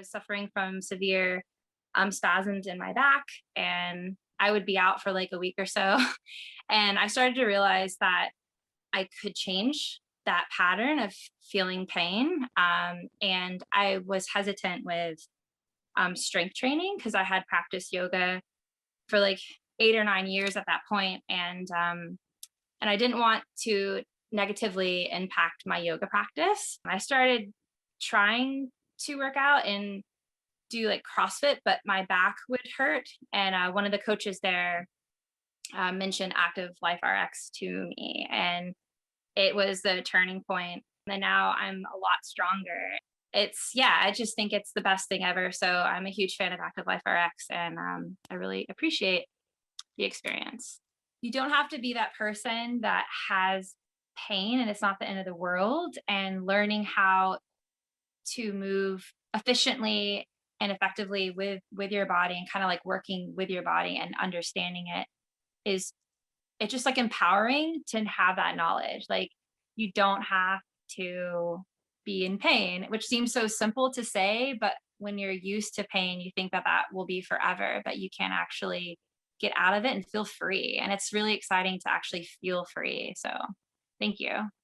was suffering from severe spasms in my back, and I would be out for like a week or so. And I started to realize that I could change that pattern of feeling pain. And I was hesitant with strength training because I had practiced yoga for like 8 or 9 years at that point, and I didn't want to negatively impact my yoga practice. I started trying to work out and do like CrossFit, but my back would hurt. And one of the coaches there mentioned Active Life RX to me, and it was the turning point. And now I'm a lot stronger. Yeah, I just think it's the best thing ever. So I'm a huge fan of Active Life RX, and I really appreciate the experience. You don't have to be that person that has pain and it's not the end of the world. And learning how to move efficiently and effectively with your body, and kind of like working with your body and understanding it, is it's just like empowering to have that knowledge. Like, you don't have to be in pain, which seems so simple to say, but when you're used to pain, you think that that will be forever, but you can actually get out of it and feel free. And it's really exciting to actually feel free. So thank you.